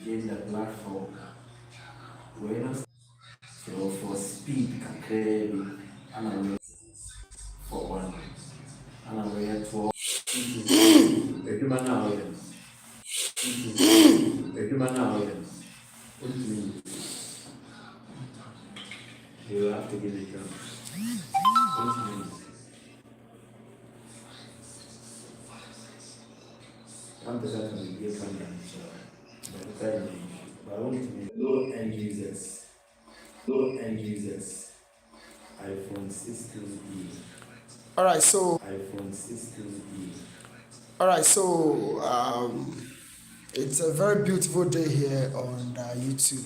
gain the platform. We're not so for speed, clearly, and I'm for one, and I'm ready to a human audience. A human audience. What do you mean? You have to give it a what do you mean? 1% will give 100, but I want to be low end users. Low end users. iPhone 16e. iPhone 16e. All right, so it's a very beautiful day here on YouTube.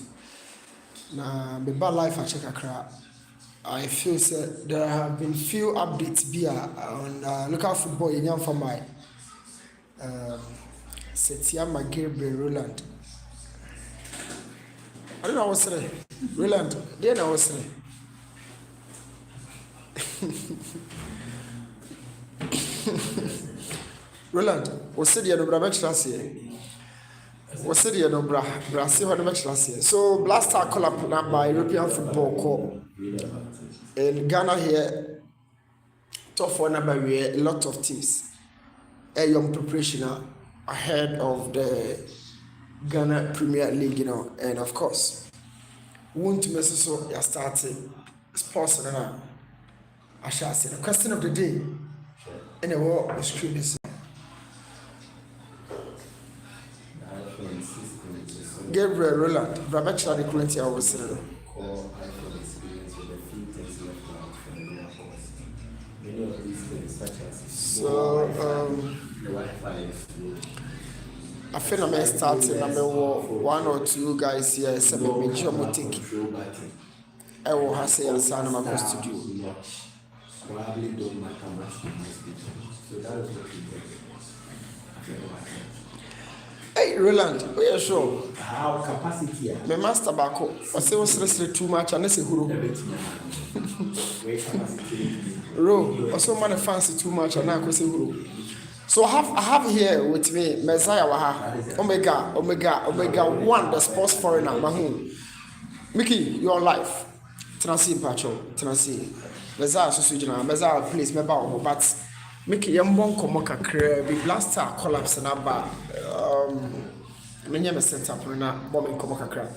Now, the bad life I check a I feel there have been few updates here on local football in young for my Setiama Gabriel Roland. I don't know what's it. Roland, do you know what's it? Roland, what's it? You know, Brabach last year. What's it? You know, Brazil, what much last year. So, Blaster call up now by European Football Corps. In Ghana here, top four number we a lot of teams. A young preparation ahead of the Ghana Premier League, you know, and of course, won't miss so you're starting sports and I shall say the question of the day in a war is true this. Gabriel Roland, Rabachla the current year was so I feel I may start number one or two guys here. Some make sure we take. I will have say and sign my cost to do. Probably don't matter much to most people. So that is what we get. Hey Roland, we are sure. How capacity? My master back up. I say was too much and I say huru. Ro, also man fancy too much and I go say huru. So I have here with me Messiah Waha, Omega 1, the sports foreigner, Mahon. Mickey, you're live. Tennessee Patrol, Tennessee. Messiah Susujina, Messiah please, me bow, but Mickey, young one come be blaster collapse and about many of set up in a bombing come crack.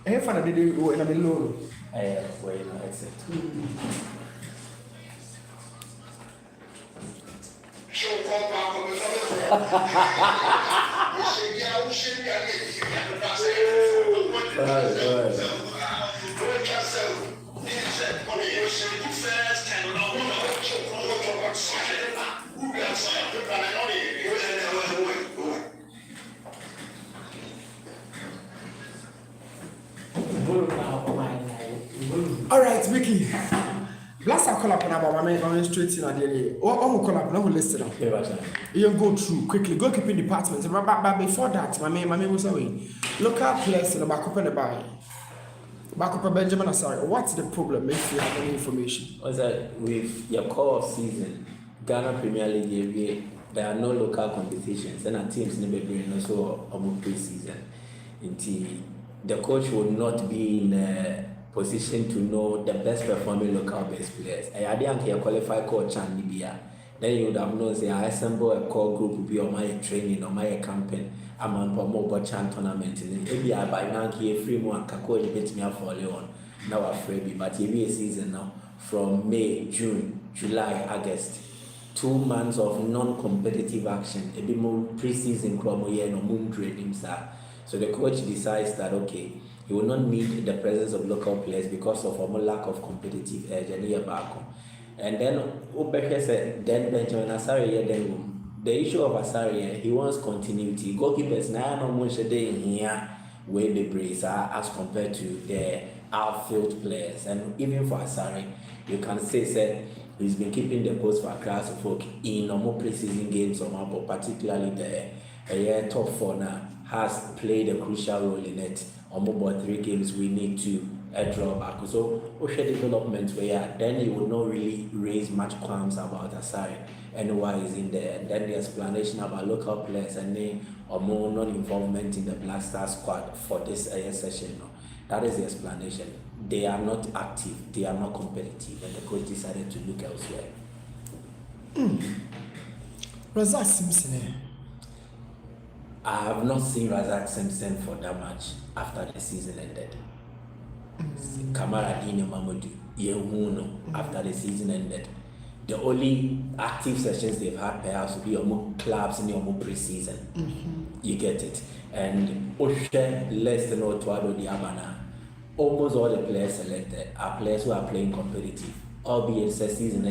I have found a video in a below. Wait, no, except. All right, Mickey. Last I call up about my man straight in at the or call up, no listen up. You go through quickly, goalkeeping department. But before that, my man was away. Local players in the back up and the buy. Back up Benjamin Asari. What's the problem if you have any information? Was that with your core of season, Ghana Premier League, there are no local competitions and our teams never bring also about pre-season. Until the coach will not be in a position to know the best performing local best players. I didn't qualify coach and Libya. Then you would have known say I assemble a core group will be on my training or my campaign. I'm on more chan tournament. Maybe I buy now here free more and coach bet me for Leon. Now I'm afraid, but it be a season now from May, June, July, August. 2 months of non-competitive action. A bit more pre-season club here no moon training sir. So the coach decides that okay, he will not need the presence of local players because of a lack of competitive edge and here back. And then Ubeke said then Benjamin Asari then the issue of Asari, he wants continuity. Goalkeepers now no more day in here where the brace are as compared to the outfield players. And even for Asari, you can say he's been keeping the post for class of folk in normal preseason games but particularly the top four now has played a crucial role in it. On about 3 games we need to a drawback. So, Osha development where then you will not really raise much qualms about Asare and why is in there. And then the explanation about local players and then or more non-involvement in the Black Star squad for this session. No? That is the explanation. They are not active, they are not competitive, and the coach decided to look elsewhere. Razak Simpson. I have not seen Razak Simpson for that much after the season ended. Kamara Dini Mamadou, Yehuno, after the season ended. The only active sessions they've had perhaps will be your clubs in your pre-season. You get it. And Oshe, less than Otuado Diabana, almost all the players selected are players who are playing competitive, albeit it's a season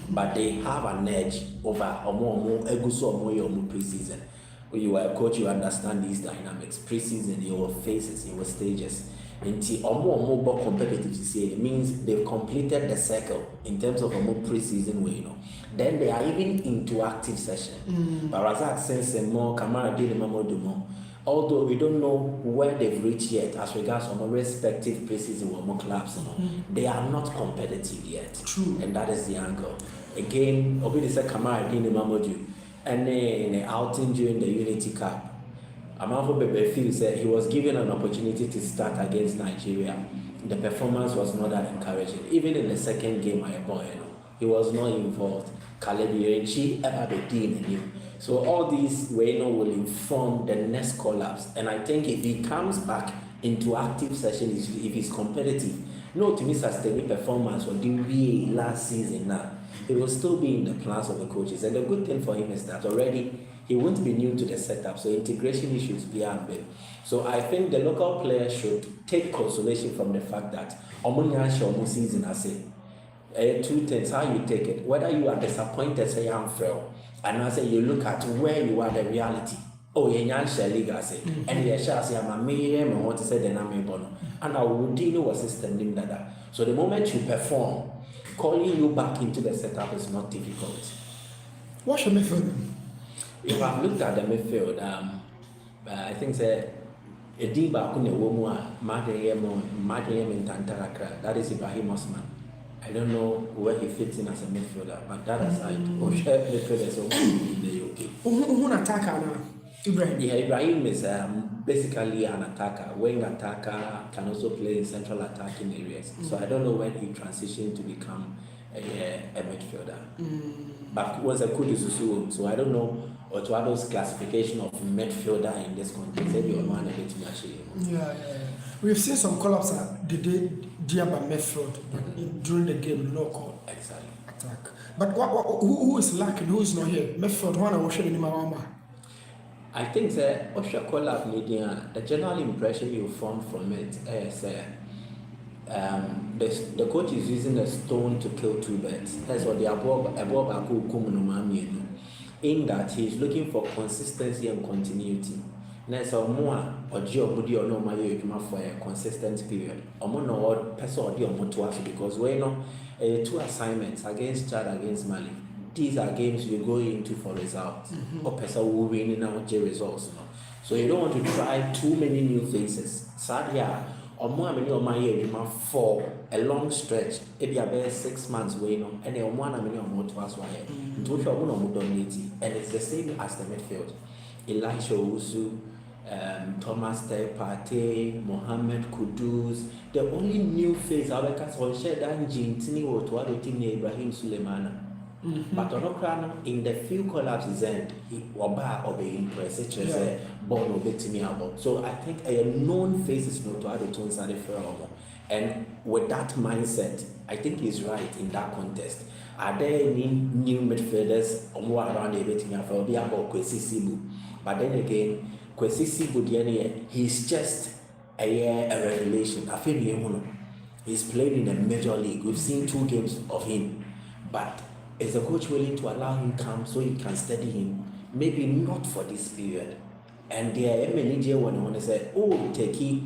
but they have an edge over Omo Eguso Omo your pre-season. When you are a coach, you understand these dynamics. Pre-season, your phases, your stages. Until more competitive to say it means they've completed the circle in terms of a more pre-season way, Then they are even into active session. But Razak says more Kamara did more. Although we don't know where they've reached yet as regards to more respective pre-season or more clubs, they are not competitive yet. True. And that is the angle. Again, Obi said Kamara did Mamodu and in the outing during the Unity Cup. Amanfo Bebe feels that he was given an opportunity to start against Nigeria. The performance was not that encouraging. Even in the second game, he was not involved. Kalebi Echi, Ebabedin, and you. So all these will inform the next collapse. And I think if he comes back into active session, if he's competitive, no to me sustaining performance or the last season now, it will still be in the plans of the coaches. And the good thing for him is that already he won't be new to the setup, so integration issues beyond them. So I think the local players should take consolation from the fact that Omunyansha season has said 2 things, how you take it. Whether you are disappointed, say I'm frail, and I say you look at where you are, the reality. Oh, Yanyansha League, I say, and the shall say I'm a mere and want to say the name bono. And I will deal with system in that. So the moment you perform, calling you back into the setup is not difficult. What's your method? If I've looked at the midfield, I think that Ediba Kune Womua, Madayem in Tantarakra, that is Ibrahim Osman. I don't know where he fits in as a midfielder, but that aside, Oshe midfielders in the UK. Who's an attacker now? Ibrahim? Yeah, Ibrahim is basically an attacker. Wing attacker, can also play in central attacking areas. So I don't know when he transitioned to become a midfielder. But was a good Isusu, so I don't know Otuado's classification of midfielder in this context. Maybe you're man a bit actually. Yeah. We've seen some collapse at the Diaba midfield during the game, no call. Exactly. Attack. But who is lacking? Who is not here? Midfield, one of Osha Nimawama. I think that Osha collapse media, the general impression you form from it is the coach is using a stone to kill two birds. That's what the in that he is looking for consistency and continuity. Next, or more or Budi or no my for a consistent period. Or more no person or more because we know 2 assignments against Chad, against Mali. These are games you go into for results. Or person will win in our results. So you don't want to try too many new faces. Sadia. Or more many of my year for a long stretch, maybe about 6 months and then 1 million more to us and it's the same as the midfield. Elisha Usu, Thomas Partey, Mohamed Kudus. The only new face I was on Shedan Jintini or to other team Ibrahim Suleimana. But on in the few collapses end, Waba or the impress, born of it about. So I think a known faces no to other tones are the and with that mindset, I think he's right in that context. Are there any new midfielders or more around the betting for be about Kwesi Sibu? But then again, Kwesi Sibu, he's just a revelation. I feel he's played in a major league. We've seen 2 games of him, but is the coach willing to allow him come so he can study him? Maybe not for this period. And there are many when I want to say, take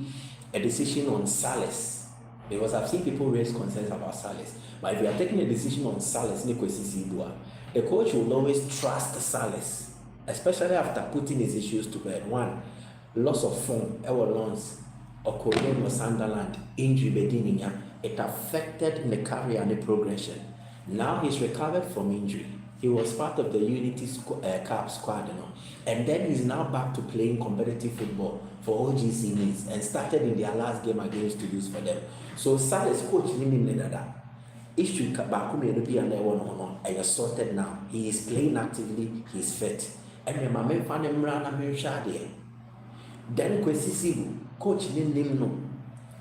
a decision on Salas. Because I've seen people raise concerns about Salas. But if you are taking a decision on Salas, the coach will always trust Salas, especially after putting his issues to bed. 1, loss of form, loans. Okoye no Sunderland, injury bedininya, it affected the career and the progression. Now he's recovered from injury. He was part of the Unity Cup squad, and then he's now back to playing competitive football for OGC Nice and started in their last game against Toulouse for them. So Salah's coach issue Bakume be under one I sorted now. He is playing actively, he's fit. And the Mame Fanemrana Mirshade. Then Kwesi Sibu, coach name no.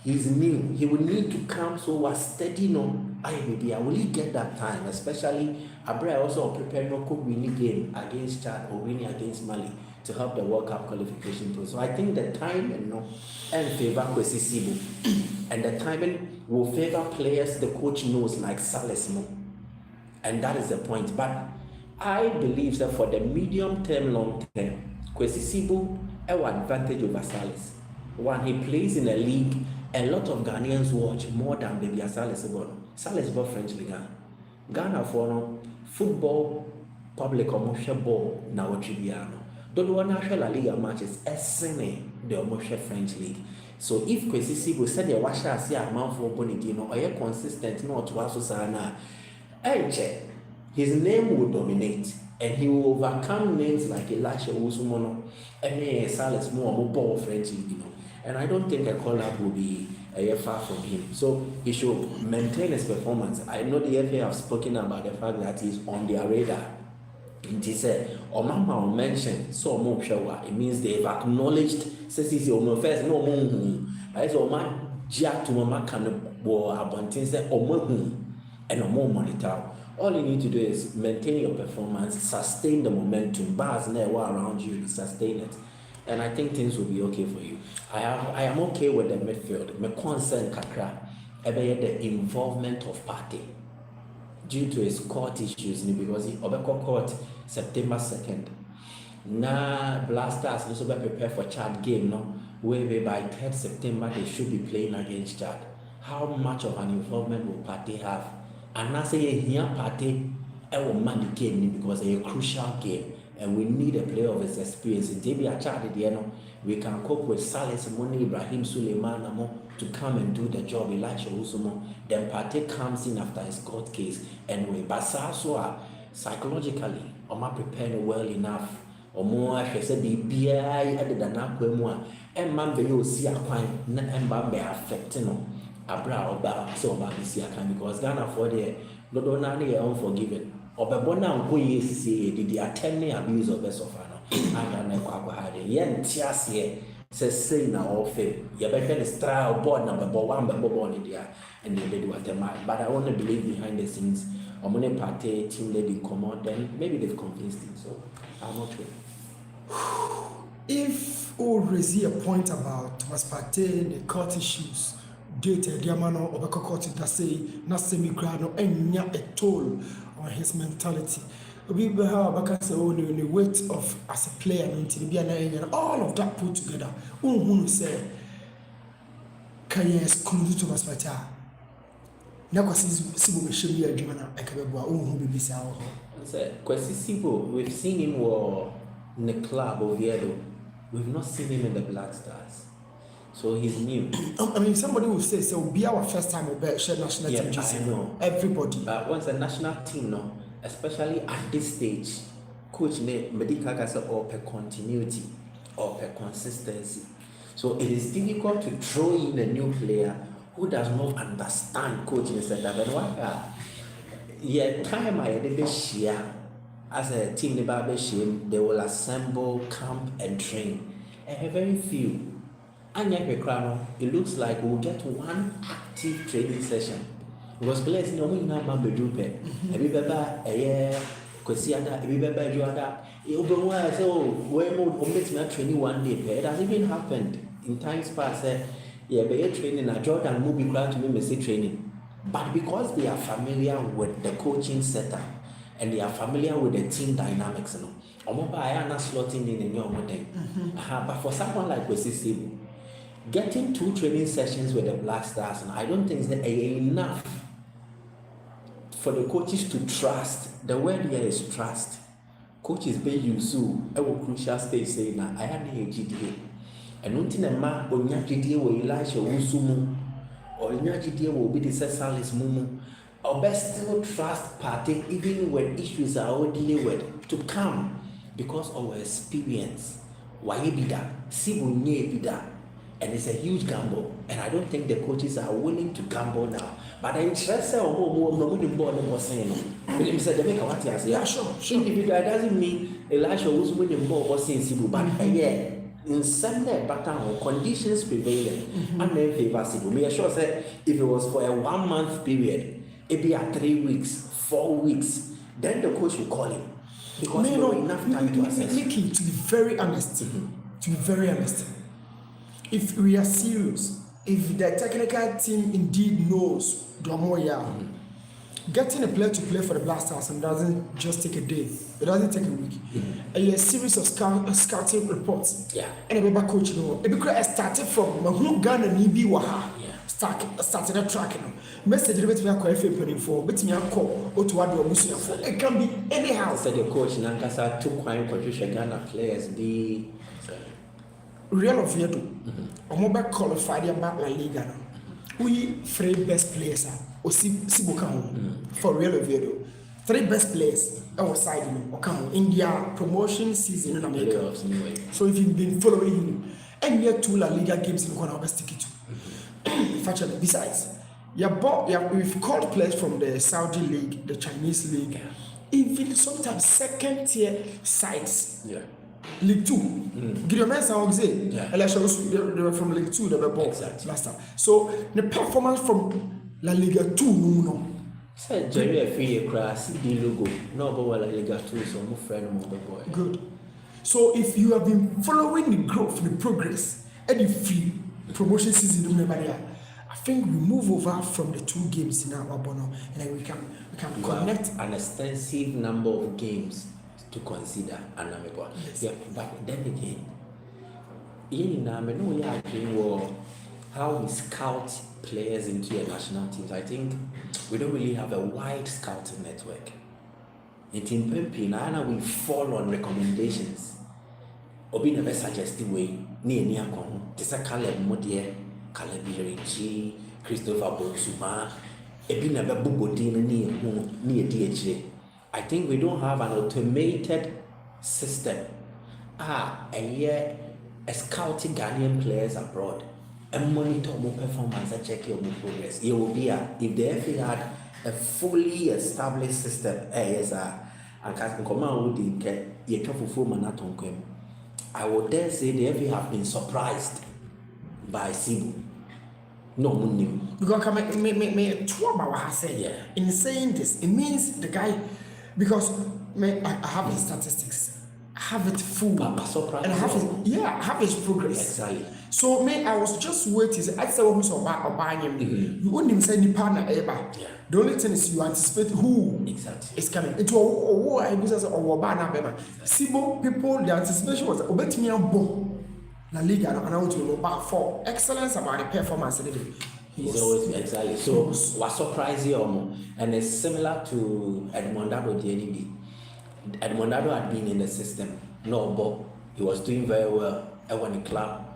He's new. He will need to come so was steady no. I will he get that time, especially Abra also prepared no cook winning game against Chad or winning against Mali to help the World Cup qualification process. So I think the timing and favor Kwesi Sibu. And the timing will favor players the coach knows like Salas more. And that is the point. But I believe that for the medium term, long term, Kwesi Sibu have an advantage over Salas. When he plays in a league, a lot of Ghanaians watch more than Baby Salas. Salas is French League. Ghana for football public commercial ball na Triviano. Don't want national league matches essene the commercial French league. So if Kwesi Sibu said the washer see a man for Bonidino or a consistent not to also sana, his name will dominate and he will overcome names like Elisha Usumono and Salas more ball French league, And I don't think a call-up will be far from him. So he should maintain his performance. I know the FA have spoken about the fact that he's on their radar. And he said, Omama mentioned so much it means they've acknowledged says he's on first no moon. I said Oma Jack to Mama can abundance say Omo and Omo monitor. All you need to do is maintain your performance, sustain the momentum, bars never around you to sustain it. And I think things will be okay for you. I am okay with the midfield. My concern kakra ebe the involvement of Partey due to his court issues because he obeko court September 2nd. Na Blasters also be prepared for Chad game where by 3rd September they should be playing against Chad. How much of an involvement will Partey have? And I say here Partey will man the game because it's a crucial game. And we need a player of his experience. In Debbie Achad, we can cope with Salas Moni, Ibrahim Suleiman to come and do the job. Elisha Usumo. Then Partey comes in after his court case. Anyway, but so psychologically, am I prepared well enough? Or more, I said, be BI added an aqua. And man, you see a quine, and Bambe affecting Abra or Ba, so Bambi see a kind because Ghana for the Lodonani are unforgiven. Obebona nko yesi did attend abuse of Besofano. And I had a yen tias here says say na all fail. You better the trial board number 1 born in there and they do what they might. But I want to believe behind the scenes, Omone Partey team lady come out, then maybe they've convinced him. So I'm okay. If we raise a point about Thomas Partey, the court issues, data Diamano or court that say not semi grano and a toll on his mentality. We have the weight of as a player and all of that put together. Who say can you exclude Thomas Partey? Now, Sibu should be a German. I can't be busy. Kwesi Sibu, we've seen him in the club Oviedo. We've not seen him in the Black Stars. So he's new. I mean, somebody will say, so be our first time we share national team. I know. Everybody. But once a national team, especially at this stage, coach medical or per continuity or per consistency. So it is difficult to throw in a new player who does not understand coaching setup. And what time I did share as a team they will assemble, camp and train. And very few. And it looks like we'll get one active training session. Because players know we now man bedupe. Everybody Kwesiada, everybody Joada. It so where more training one day. It has even happened in times past. Training a Jordan movie crowd to me say training. But because they are familiar with the coaching setup and they are familiar with the team dynamics, I am not slotting in a young thing. But for someone like Kwesi Sibu, getting 2 training sessions with the Black Stars, and I don't think it's enough for the coaches to trust. The word here is trust. Coaches be used to a crucial stage saying, I am a GDA. ɛno nti na ma onya gyidie wɔ Elisha Owusu mu ɔnya gyidie wɔ obi de sɛ Salis mu ɔbɛ still trust party even when issues are already with to come because of our experience wayɛ bi da Sibu nyɛ bi da and it's a huge gamble and I don't think the coaches are willing to gamble now but the interest of no the ball no saying no he said they make a what yes yeah sure individual doesn't mean Elisha was winning ball was saying Sibu but yeah in some pattern conditions prevailing and then favor Sibu me sure say if it was for a 1 month period it be at 3 weeks 4 weeks then the coach will call him because no enough time to assess. Mickey, to be very honest, if we are serious, if the technical team indeed knows Domoya, getting a player to play for the Black Stars and doesn't just take a day, it doesn't take a week. A series of scouting reports. Yeah. And a baby coach, you know, because I started from Mahu Ghana Nibi Waha. Started a track. Message we are quite preparing for, but me call or to what you for. It can be anyhow. Said the coach Nankasa took quite contribution Ghana players be Real of Yedo. A mobile qualified about La Liga. We 3 best players or Sibuka for Real of Yedo. 3 best players outside India promotion season in America. So if you've been following him, and yet 2 La Liga games in Ghana, stick it to. Besides, we've called players from the Saudi League, the Chinese League, even sometimes second tier sides. Yeah. League 2. Gideon Mensah will say, they were from League 2, they were born last time. So the performance from La Liga 2, no. Said Jerry Efie Crass, the logo, no, but La Liga 2, so no friend of the boy. Good. So if you have been following the growth, the progress, and the free promotion season, I think we move over from the 2 games in our bono, and then we can connect an extensive number of games to consider. Yes. Yeah, but then again, how we scout players into your national teams. I think we don't really have a wide scouting network. In Team Pempina, we fall on recommendations. Obi never suggested way near Tessa Caleb Modier, Caleb Birichi, Christopher Bonsuma, Ebi never Bubodin near DHA. I think we don't have an automated system. A scouting Ghanaian players abroad and monitor more performance and check your progress. It will be if the FA had a fully established system. I would dare say the FA have been surprised by Sibu. No money. Because in saying this, it means the guy, because I have his statistics, I have it full, and I have his progress. Exactly. So I was just waiting. I said, "Who's buying him?" You wouldn't even say any partner ever. The only thing is you anticipate who is coming. It was I was Sibo people. The anticipation was obet me on board. La Liga and I want to go back for excellence about the performance. He's always exactly. So was surprising and it's similar to Edmondado DNB. Edmondado had been in the system. No, but he was doing very well. I won the club.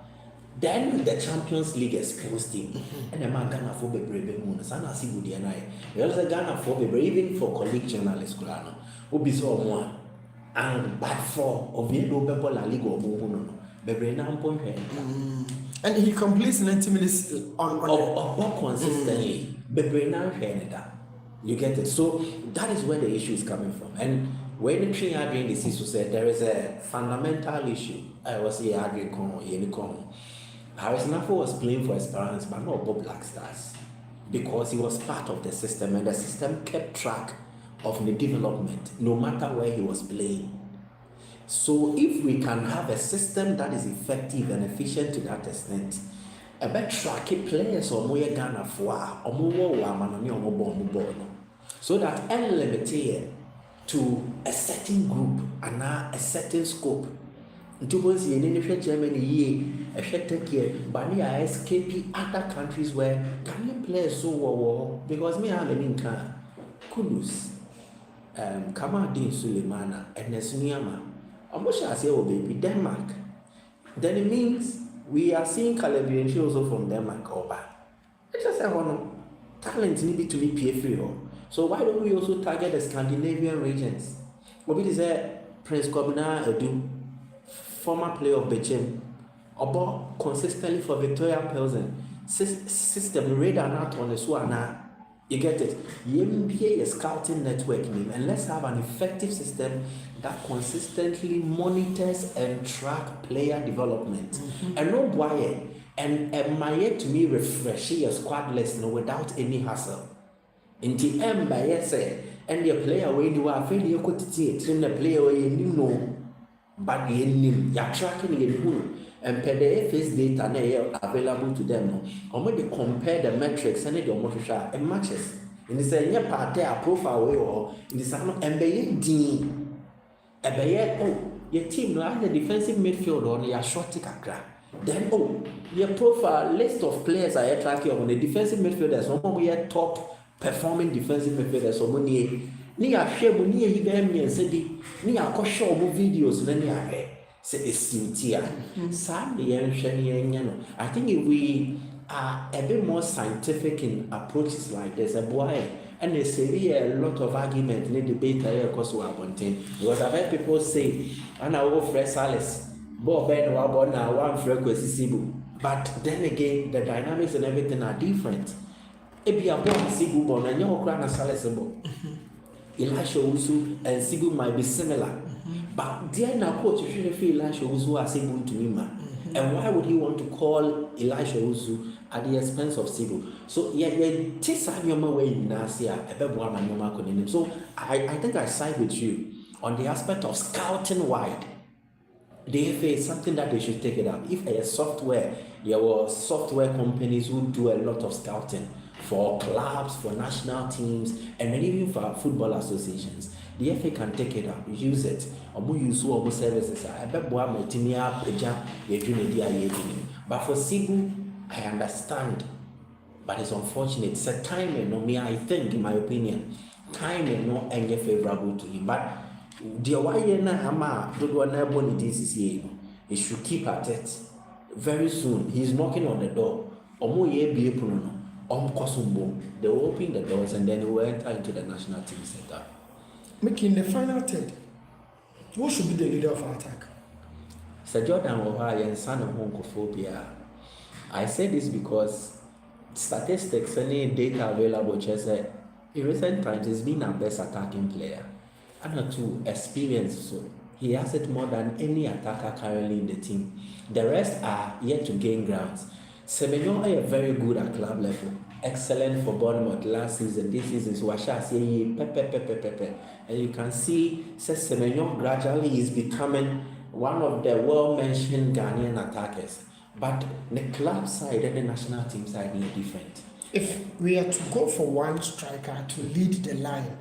Then the Champions League exposed him. And the man Ghana for Bebrebe Moon. Sana see good and I. We also Ghana for Bebrebe, even for colleague journalists. Obi saw one. And but for Oviedo Bebo La Liga or Bubuno. And he completes 90 minutes on consistently. You get it? So that is where the issue is coming from. And when the tree are being deceased, said there is a fundamental issue. I was here arguing Harris Nafo was playing for Esperance, but not Bob Black Stars, because he was part of the system, and the system kept track of the development, no matter where he was playing. So if we can have a system that is effective and efficient to that extent, a better track players or more Ghana for or more so that any limited to a certain group and now a certain scope. Germany, a Turkey, but we are escaping other countries where Ghanaian players so well because me have an income. Kudus, Kamadin Suleimana, and Nesuniama. I say, oh baby, Denmark. Then it means we are seeing Caleb Bianchi also from Denmark over. It's just a talent need to be PFA. So why don't we also target the Scandinavian regions? What is Prince Kobina Edu, former player of Bechem, about consistently for Victoria Pilsen, system radar not on the Swana. You get it? The NBA is scouting network name, and let's have an effective system that consistently monitors and track player development. And no why and my yet to me refresh your squad list without any hassle. In the end, by yes, and the player when you are afraid you could see it, the player where you know, but you are tracking it. And per the FS data available to them, or when they compare the metrics and the motor and matches. In the same part, their profile way or in the same MBA D. Your team no either defensive midfield or your short ticker. Then your profile list of players are tracking on the defensive midfielders. No more your top performing defensive midfielders. So money ni a share money you get me and say ni a show videos ni a say I think if we are a bit more scientific in approaches like this, and they say a lot of argument in the debate because we are contained. Because I've heard people say, and I will Fred Salis, Bob Ben Wabona, one frequency. But then again, the dynamics and everything are different. If you are born Sibu born and you're Grana Salis, Elisha Usu and Sibu might be similar. But there now, coach, you shouldn't feel Elisha Uzu as able to him. And why would he want to call Elisha Uzu at the expense of Sibu? So, so I think I side with you on the aspect of scouting wide. The FA is something that they should take it up. If a software, there were software companies who do a lot of scouting for clubs, for national teams, and even for football associations. The FA can take it up, use it, or use all services. But for Sibu, I understand, but it's unfortunate. It's a timing, I think, in my opinion, timing not any favorable to him. But the he should keep at it. Very soon, he's knocking on the door. They will open the doors and then he will enter into the national team setup. Making the final third, who should be the leader of our attack? Sir Jordan Ohio and son of homophobia. I say this because statistics and data available just in recent times he's been our best attacking player. And to experience, so he has it more than any attacker currently in the team. The rest are yet to gain grounds. Semenyo are very good at club level. Excellent for Bournemouth last season. This season, so and you can see Semenyo gradually is becoming one of the well-mentioned Ghanaian attackers. But the club side and the national team side are different. If we are to go for one striker to lead the line,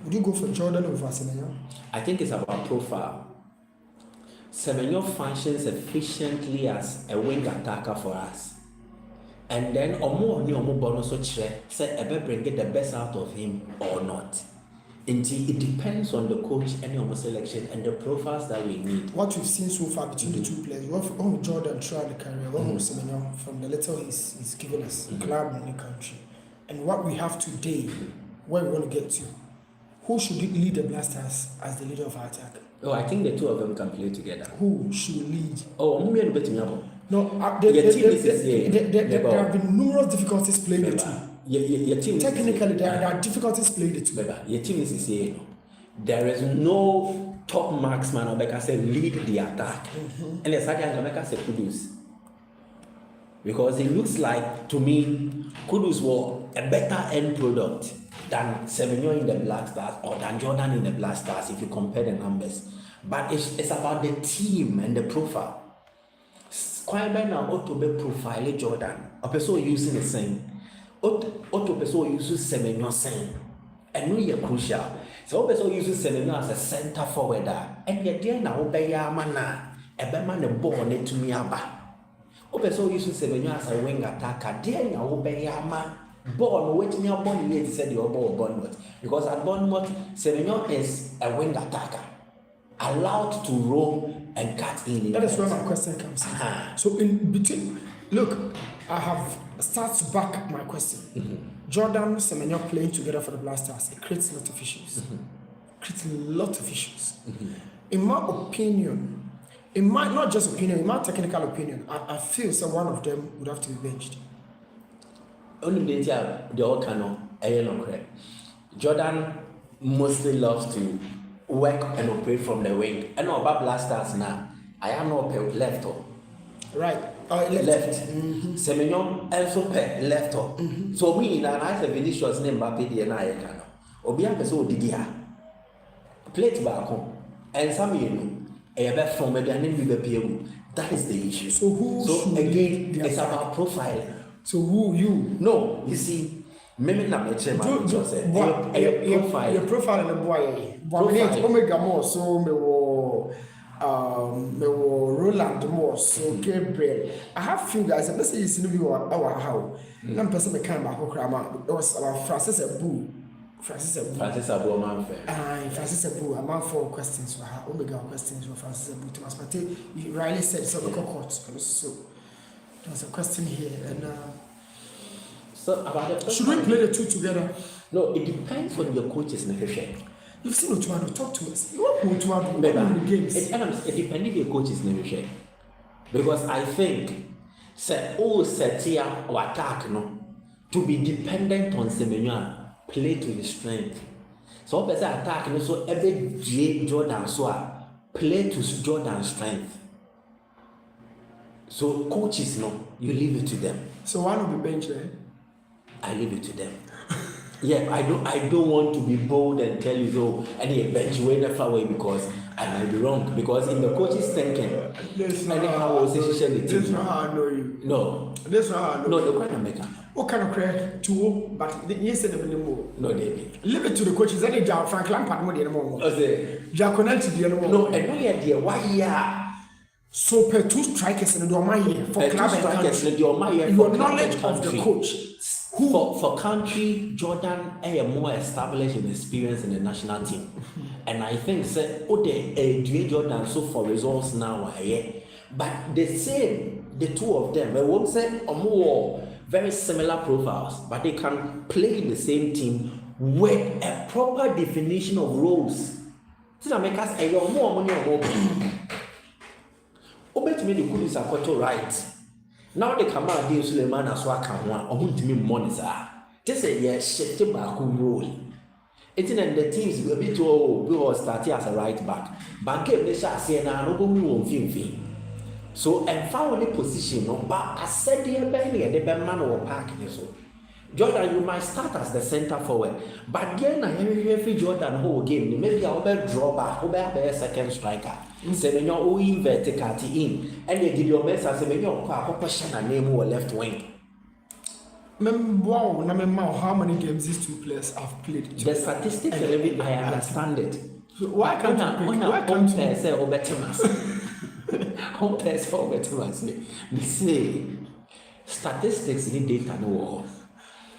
would you go for Jordan over Semenyo? I think it's about profile. Semenyo functions efficiently as a wing attacker for us. And then so say bring the best out of him or not. Until it depends on the coach and selection and the profiles that we need. What we've seen so far between the two players, one with Jordan throughout the career, one with Semenyo from the little he's given us, club in the country. And what we have today, where we want to get to, who should lead the Blasters as the leader of our attack? Oh, I think the two of them can play together. Who should lead? Oh, I'm going to bet you. No, there have been numerous difficulties playing the two. Your team technically, there are difficulties playing the two. Your team is here. There is no top marksman or like I said, lead the attack. And the second, like I said, Kudus. Because it looks like to me, Kudus was a better end product than Semenyo in the Black Stars or than Jordan in the Black Stars if you compare the numbers. But it's about the team and the profile. Quite by now, ought to be profile Jordan. A person using the same. Ought to person using Semenyo same. And no, you're crucial. So, person using Semenyo as a center forwarder. And yet, dear now, obey your mana. A beman the ball net to me aba. Person using Semenyo as a wing attacker. Dear now, obey your man. Ball, wait me up on the said your ball Bournemouth. Because at Bournemouth, Semenyo is a wing attacker. Allowed to roam and cut in. That is where my question comes in. So in between, look, I have started to back my question. Jordan Semenyo playing together for the Blasters, it creates a lot of issues. Creates a lot of issues. In my opinion, not just opinion, in my technical opinion, I feel so one of them would have to be benched. Only the all canoe, correct. Jordan mostly loves to work and operate from the wing. I know about Blasters now. I am not left or right. Left. Semenyo also left or. So me in an ice Vinicius name Mbappe and I can. Obian person did ya. Plate back home. And some a from maybe an individual. That is the issue. So again, it's about profiling. So who you? No, you see, maybe not a chairman. Your profile and the boy. Omega more so me Roland Moore, so Gabriel. I have few guys, and let's say you see me our how. One person me came back home. It was about Francis Abu, Francis Abu, man. Francis Abu, a man for questions for her. Omega questions for Francis Abu. Thomas Pate, Riley said so. The court. So there's a question here, and so about the should we play the two together? No, it depends on your coaches in the session. You've seen Otuado, talk to us. You want Otuado in the games? It depends on your coaches in the session. Because I think, say, Setia or attack, no, to be dependent on Semenyo, play to his strength. So, person attack, no, so every Jordan, so play to Jordan's strength. So, coaches, no, you leave it to them. So, one will be bench there? I leave it to them. Yeah, I don't want to be bold and tell you so any bench way the far away because I might be wrong. Because in the coach's thinking, this is not how I know you. No. This is not how I know you. No, the kind of maker. What kind of credit to but you said them anymore? No, David. Leave it to the coaches. Any job, Frank Lampard more than anymore. Jaconel to the anymore. No, and no idea why yeah. So per two strikers in the Domain for club and country. Your knowledge of the coach. For country, Jordan is more established and experienced in the national team. And I think say Dwayne Jordan so for results now but the same, the two of them, I won't say more very similar profiles, but they can play in the same team with a proper definition of roles. So make us a more money or more. Obet me the good is a right. Now the Kamal Dean Suleiman as well can one or won't me monitor. Just a yes, shift back role. It's in the teams will be too old, we will start as a right back. But give the shot saying I no go won't film. So and found the position, but I said the belly and the man or park so. Jordan, you might start as the center forward, but then I every Jordan whole game, maybe I'll be draw back, who be a second striker. Semenyo who invert in, and they give your best as Semenyo a question and name or left wing. Wow, how many games these two players have played? The statistics, I understand it. So why can't you say Obetimas? Home players for Obetimas. We say statistics need data no.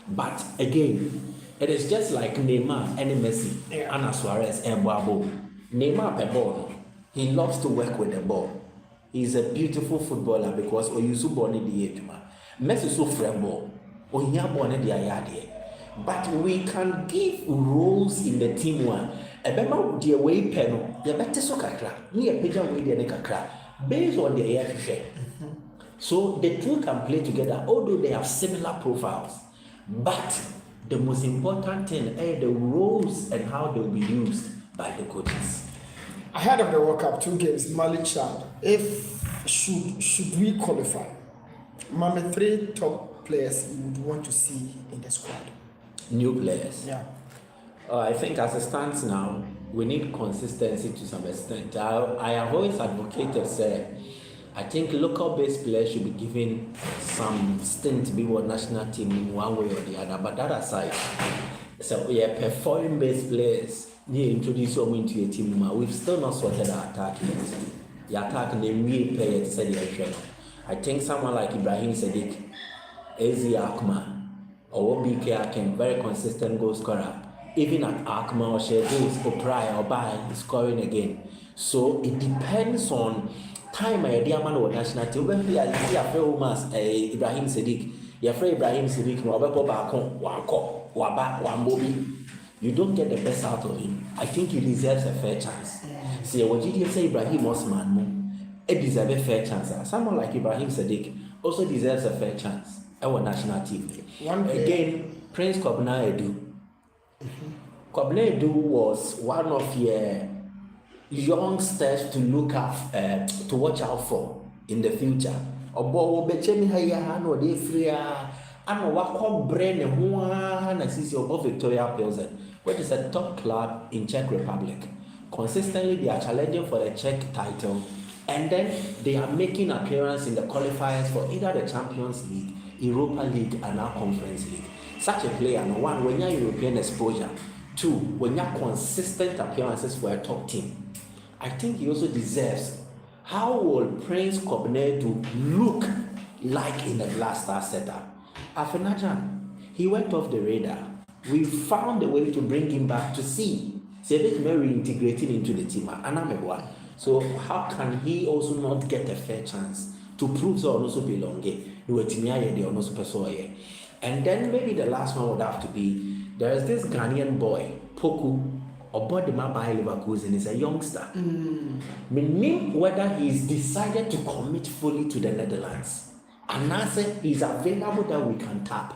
But again, it is just like Neymar and Messi, Ana Suarez and Wabo. Neymar per ball, he loves to work with the ball. He's a beautiful footballer because Oyusu born in the age. Messi so frame ball. Onya born in the ayade. But we can give roles in the team one. Ebema the way penal, the better so kakra. Ni a page way the kakra based on the air. So the two can play together, although they have similar profiles. But the most important thing is the roles and how they will be used by the coaches. Ahead of the World Cup, 2 games, Mali Chad. If should we qualify? Mama, 3 top players you would want to see in the squad. New players. Yeah. I think as it stands now, we need consistency to some extent. I have always advocated, I think local-based players should be given some stint to be with national team in one way or the other. But that aside, so performing-based players, they introduce them into a team. We've still not sorted our attack yet. The attack, the real players said they are. I think someone like Ibrahim Sadiq, Ezi Akma, or BK Akem, very consistent goal scorer. even at Akma or Shedis or Prior or Bay scoring again. So it depends on time I man or national team. When we are Ibrahim Sadiq, Ibrahim Sadiq, you don't get the best out of him. I think he deserves a fair chance. See, what you say Ibrahim Osman, it deserves a fair chance. Someone like Ibrahim Sadiq also deserves a fair chance. Our national team. Again, Prince Kobna Edu. Kobna Edu was one of your youngsters to look at, to watch out for in the future. Obo Bechemi Haya no de Fria, and Wako Brain and Juan Obo Victoria Pilsen, which is a top club in Czech Republic. Consistently, they are challenging for the Czech title, and then they are making appearance in the qualifiers for either the Champions League, Europa League, and our Conference League. Such a player, one, when you have European exposure, two, when you have consistent appearances for a top team, I think he also deserves. How will Prince Kobnedu look like in the Black Star setup? Afenajan, he went off the radar. We found a way to bring him back to see. So they may reintegrate him into the team. So how can he also not get a fair chance to prove so also belong? And then maybe the last one would have to be, there is this Ghanaian boy, Poku, about the Mabai Leverkusen, is a youngster. Meaning whether he's decided to commit fully to the Netherlands. And now say he's available that we can tap.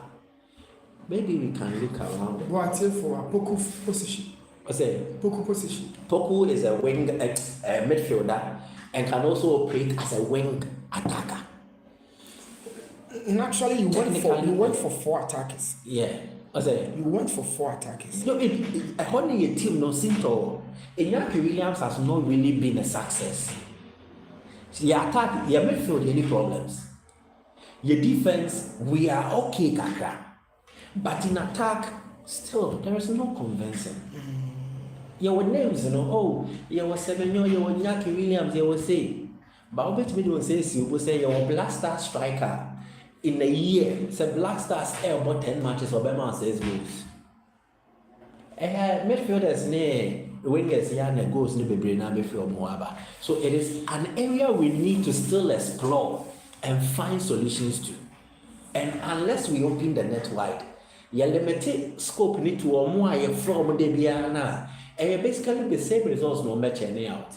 Maybe we can look around. What's it for a Poku position? What's it? Poku position. Poku is a wing midfielder and can also operate as a wing attacker. And actually, you went for 4 attackers. Yeah. You went for 4 attackers. No, only a team no Sinto. Iñaki Williams has not really been a success. Your attack, your midfield, any problems. Your defense, we are okay, Kakra. But in attack, still, there is no convincing. Your names, you were 7 years, you were Iñaki Williams, you will say. But I bet me don't say, you will say, you're a Black Star striker. In a year, say Black Stars about 10 matches or Bema says goals. Midfielders wingers and goals ni bebre na midfield moaba. So it is an area we need to still explore and find solutions to. And unless we open the net wide, your limited scope need to more from the Biana. And basically the same results no match any out.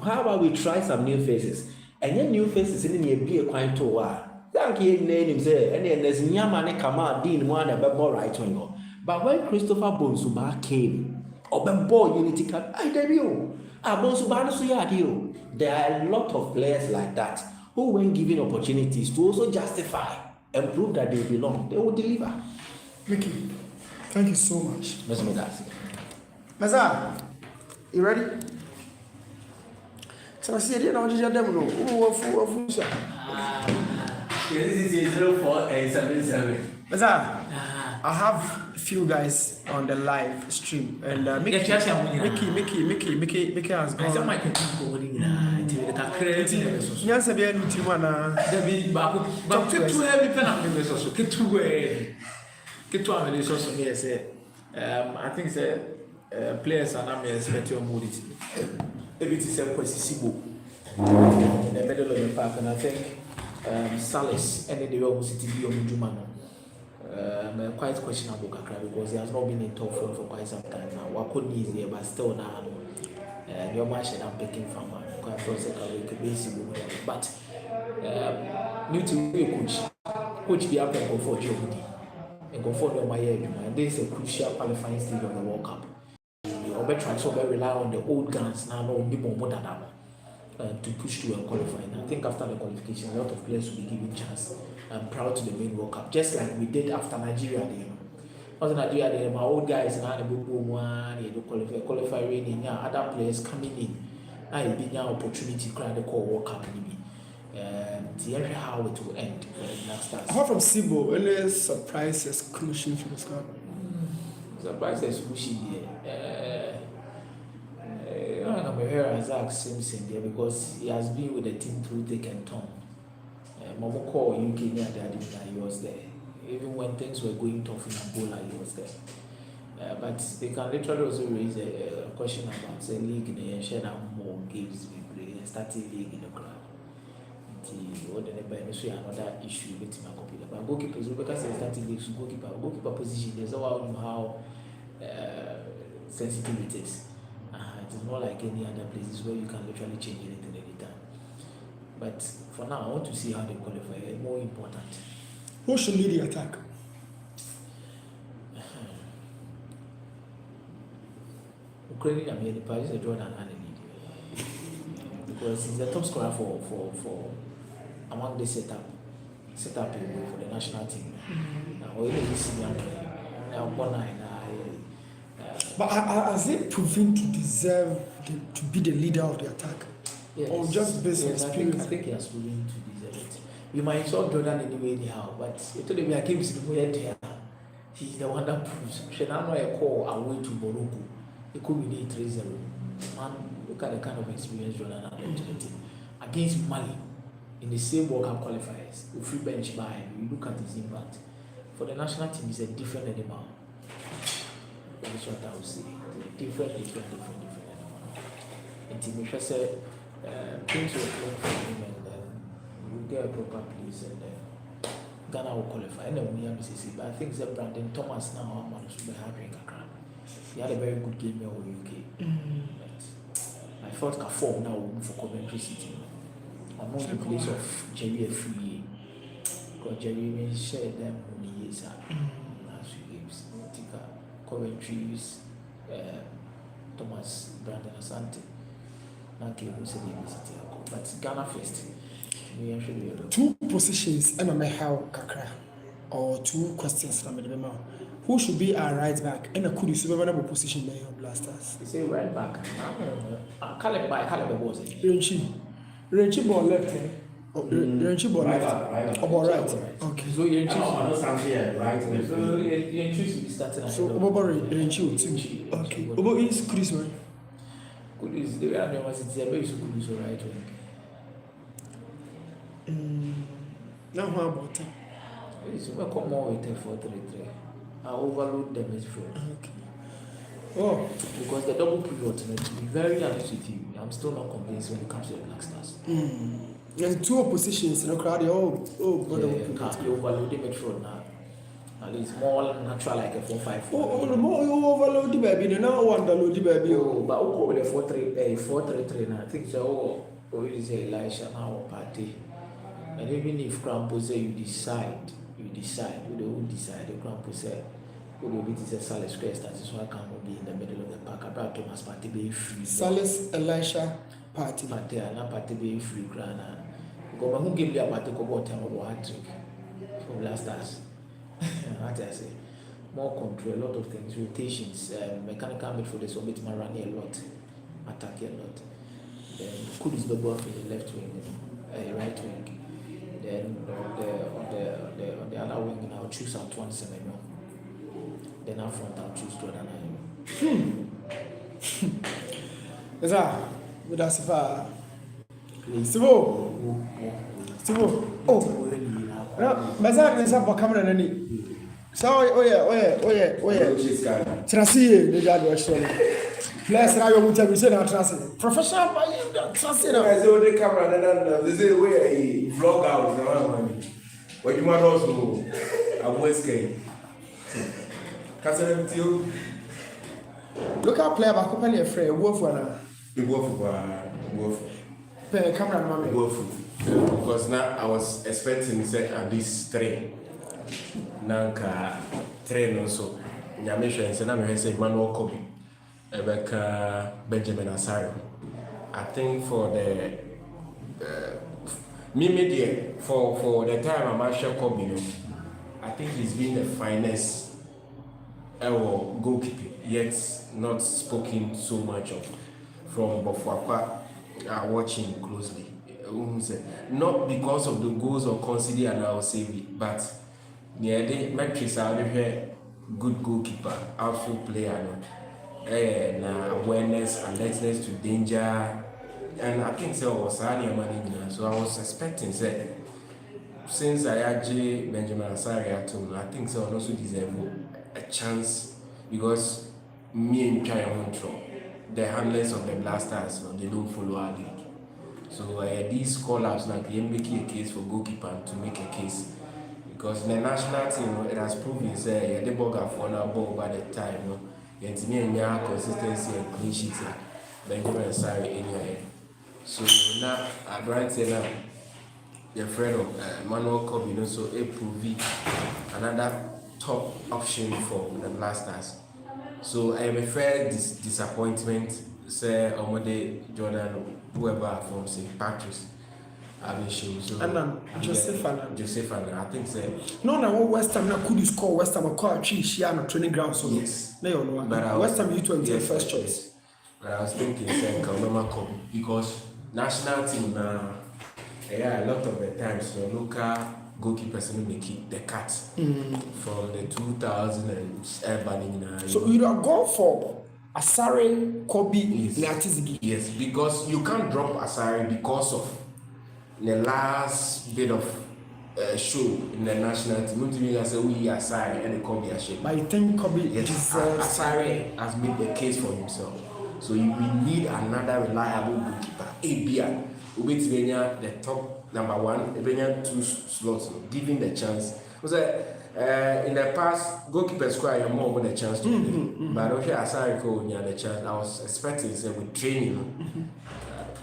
How about we try some new faces? And your new faces in the be a quite to thank you, name say, and there's Nyamane Kama Dean one about more right winger. But when Christopher Bonsuba came, Obembo Unity Cup, I debut. Bonsuba Suyadio. There are a lot of players like that who, when given opportunities to also justify and prove that they belong, they will deliver. Mickey, thank you so much. Maza, you ready? So I see you know, just them no. This is 0477. I have a few guys on the live stream, and Mickey has gone. I think players are not expecting your mood. Everything is a Sibo in the middle of the park, and I think Salis and the City of Jumano. Quite questionable because he has not been in top form for quite some time now. What could be easier, but still now, your match I'm picking from quite for a second, but need to be a coach be up and go for Germany and go for my age. And this is a crucial qualifying stage of the World Cup. You better try to rely on the old guns now, no people more than that. To push to a qualifying. I think after the qualification, a lot of players will be given chance prior to the main World Cup, just like we did after Nigeria Day. After Nigeria Day, my old guys now the one they qualify in other players coming in. I be now opportunity to the call World Cup maybe. The how it will end next start. Apart from Sibo, any surprise exclusion from the squad? Surprise exclusion I'm here Zach Simpson there because he has been with the team through thick and thin. Momoko UK he was there. Even when things were going tough in Angola, he was there. But they can literally also raise a question about say league in the share more games we play and starting league in the crowd. Or the another issue with my computer. But goalkeepers, because they starting leagues, goalkeeper position, there's no how sensitive it is. It is not like any other places where you can literally change anything anytime. But for now, I want to see how they qualify. It's more important. Who should lead the attack? Ukraine, I mean, the Paris is Jordan and lead because he's the top scorer for among the setup for the national team. Now, we really see him now 1-9. But has it proven to deserve to be the leader of the attack? Yes. Or just based on experience? I think he has proven to deserve it. You might insult Jordan anyway anyhow, but it told me I came to the way he's the one that proves. Shenano a call away to Morocco. It could be 3-0. Man, look at the kind of experience Jordan had to the team. Against Mali, in the same World Cup qualifiers, with free bench by him, you look at his impact. For the national team, he's a different animal. That's what I would say. Different animal. And Team Misha said, things will play for him and then we'll get a proper place and then Ghana will qualify. And then we have BCC. But I think that Brandon Thomas now, I'm super happy in Accra. He had a very good game here with UK. But I thought Kafor now will move for Coventry City. I'm not in the place of Jerry Free. Because Jerry even shared them on the years last few games. Tika, Coventry's Thomas, Brandon Asante. Now came who said City. But Ghana first. We actually 2 positions and I how Kakra. Or 2 questions from the who should be our right back and a could super position there of Blasters? They say right back. Caleb was it? Renchi ball left hand. Renchi ball left. Or right. Okay. So you're right. So you're to be starting. So Renchi too. Okay. Obo is Chris man. Kudus, the way I know was it's a very Kudus right wing. Now how about that? It's welcome more with a 4-3-3. I overload the midfield. Okay. Oh, Because the double pivot, to be very honest with you, I'm still not convinced when it comes to the Black Stars. and 2 oppositions, you know, crowd. Oh, God, You overload the midfield now. At least more natural like a 4-5-4. Oh, the more you overload the baby, the now underload the baby. Oh, but we'll go with a 4-3-3 now. I think so. Oh, it is Elisha now or party. And even if Crampo say you decide, we don't decide. The Crampo say, it is a Salis Crest, that is why I can't be in the middle of the park. About Thomas Party being free. Salis Elisha party. Party and a party being free, Grana. Go, who gave you a party about time of hat trick from last stars. What I say, more control, a lot of things, rotations, mechanical midfield is a bit more running a lot, attacking a lot. Then Kudus the buff in the left wing, right wing. Then on the other wing, I'll choose out one Semenyo. Then up front, I'll choose Jordan. Is that with us? Sibo. Oh, no, Mazak is up for camera. Any. So, oh yeah. Tracey, the judge was showing. Plus, I will tell you, say, Tracey. Professional, by you, Tracey. I saw the camera, and they say, where a vlog out, when you want also, I'm Westgate. Can't you look at player back up and afraid. Wolf one. the wolf. Pay camera, mommy. Because now I was expecting say at least 3. Nanka 3 also. Nyamisha and Senam say Manuel Kobe. Rebecca Benjamin Asaro. I think for the media for the time I'm actually Kobe, I think he's been the finest goalkeeper, yet not spoken so much of from Bofuakwa. Watching closely. Not because of the goals or conceded and I'll save it, but the metrics are here good goalkeeper, outfield player, and awareness, alertness to danger, and I think so was so I was expecting say since I actually Benjamin Asari I think so also deserve a chance because me and try the handlers of the Blasters, they don't follow our league. So these call-ups now they make a case for goalkeeper to make a case because the national team it has proven say the ball got for now ball by the time and me and consistency and clean sheet Benjamin Sarri anyway. So now I grant now the friend of Manuel Kobe so a prove another top option for the Blasters. So I am a fair disappointment say Omode Jordan whoever from St. Patrick's I've been shown so Joseph I think say no West Ham now could score West Ham call share no training ground so yes no West Ham U20 first choice yes. But I was thinking say Kaloma come because national team now a lot of the times the local goalkeepers will make the cut from the 2000 and so you don't go for Asare, Kobe, Natizigi. Yes, because you can't drop Asare because of the last bit of show in the national team. Not even say we Asare and the Kobe are shape. But I think Kobe Asare has made the case for himself. So we need another reliable goalkeeper. ABR, Ubetibenya, the top number one, Ebenya 2 slots, giving the chance. Was in the past, goalkeepers square more with a chance to win. But okay, Asare Ko the chance. I was expecting say with training.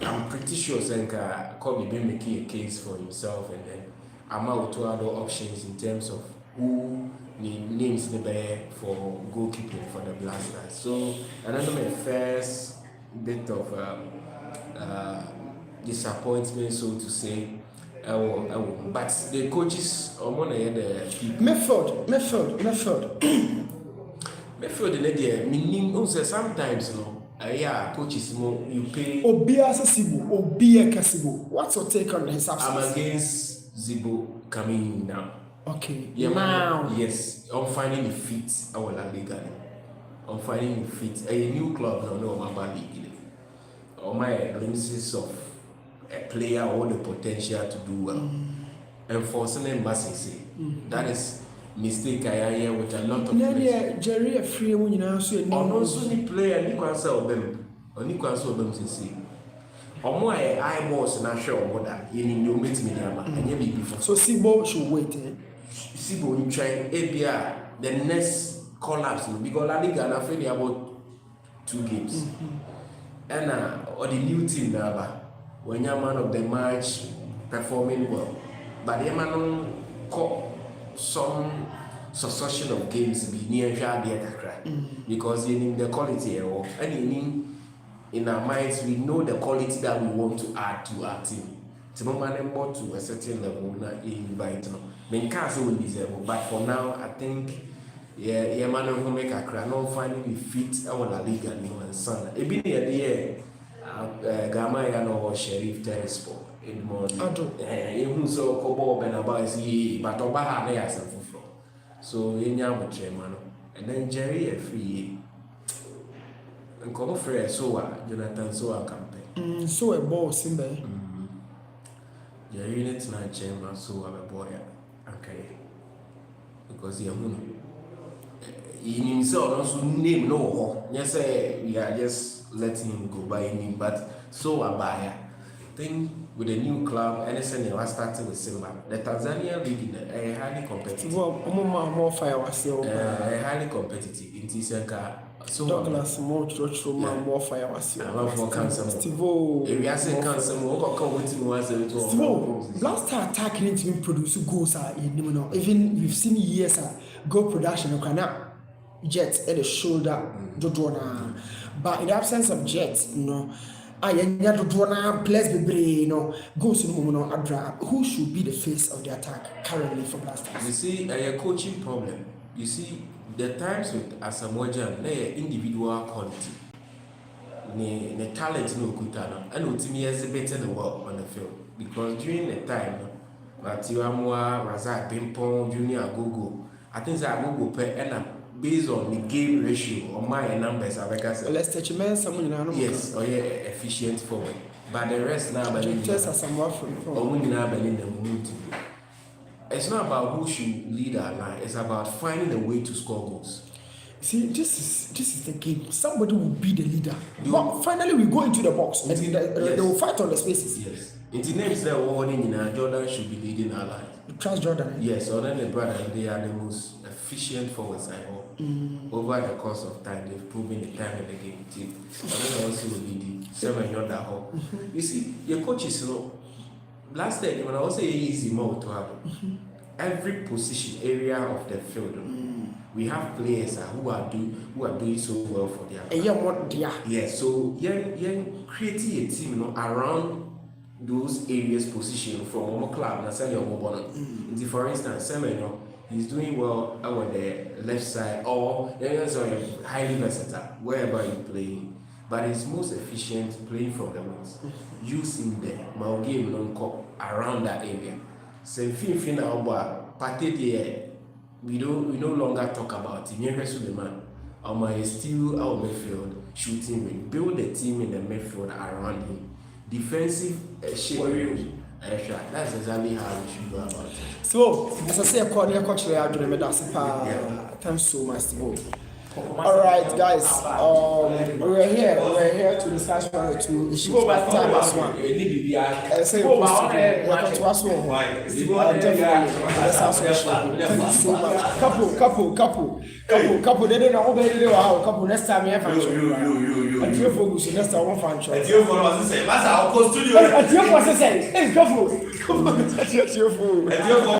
I'm pretty sure Senka Kobe been making a case for himself and then I'm out to other options in terms of who names the bear for goalkeeping for the Blasters. So another my first bit of disappointment, so to say. But the coaches are one of the people. Method. Meaning sometimes coaches you pay. Obia Kasibu. What's your take on his absence? I'm against Zibo coming in now. Okay. Yeah, now. Yes, I'm finding the fit. Our La Liga. I'm finding the fit. A new club now, no, my league. All my glimpses of a player or the potential to do well. Enforcing them say that is mistake I hear with a lot of players. Jerry a free when you know so also the player ni kwansa obem oni kwansa obem say omo I boss na hwe omo da ye ni no metimi ni ama anya bi before so Sibo should wait Sibo ni try ebia the next collapse because La Liga na free about 2 games and or the new team na when you're man of the match performing well. But the man caught some succession of games be near because you need the quality and in our minds we know the quality that we want to add to our team. To to a certain level not invite no. Men can't say we deserve, but for now I think man who make a cry not finding the fit our La Liga and son. It be near the year. Gama ya no Sheriff Terrespo in morning. Even so, Kobo Benaba is ye, but Obaha they are some floor. So, in Yamachemano, and then Jerry a free and Kobo Frere Soa, Jonathan Soa campaign. So a boss in there. Jerry let's not chamber so a boy, okay, because you're in himself also name no, yes, we are just letting him go by him, but so a buyer. Think with a new club, NSN was starting with Silva. The Tanzania league is highly competitive. More fire was highly competitive in Tisanka. So Douglas more fire was Steve. If you say cancer, more come with Steve. Blaster attacking to produce goals even we've seen years goal production Jet at the shoulder, but in the absence of Jet, I players goes to who should be the face of the attack currently for Blasters? You see, a coaching problem. You see, the times with Asamoah they individual quality, the talent no kutana, and ultimately exhibiting the work on the field because during the time, Matthew Amwa, Razak Pimpon, Junior Agogo, I think that Agogo per based on the game ratio or my numbers, let's touch man someone yes, or efficient forward. But the rest now, it's not about who should lead our line, it's about finding a way to score goals. See, this is the game. Somebody will be the leader. But finally, we go into the box and they will fight on the spaces. Yes. In the names that we're holding in Jordan should be leading our line. Trust Jordan. Yes, other than the brother, they are the most efficient forwards I know. Over the course of time, they've proven the time in the game. And then also leading 7 years that whole. You see, your coaches, you know, last time when I was saying easy more to have every position area of the field. We have players who are doing so well for their club. Yes, so creating a team, you know, around those areas position from one club and send your mobile. For instance, Semenyo, he's doing well on the left side, or he's highly versatile wherever you play. But he's most efficient playing from the wings, using the my game around that area. So if we no longer talk about him. Here Suleiman, is still out of midfield shooting ring. Build a team in the midfield around him. Defensive shape. That's exactly how we should go about it. So, as I say, according to Coach thanks so much. All right, guys. We're here to discuss one or two issues. Time as one. Say welcome to us one. Let's ask question. Thank you so much. Couple. They don't know how couple. Next time we have fun. And you focus. Next time we fun. And you focus. Hey, couple.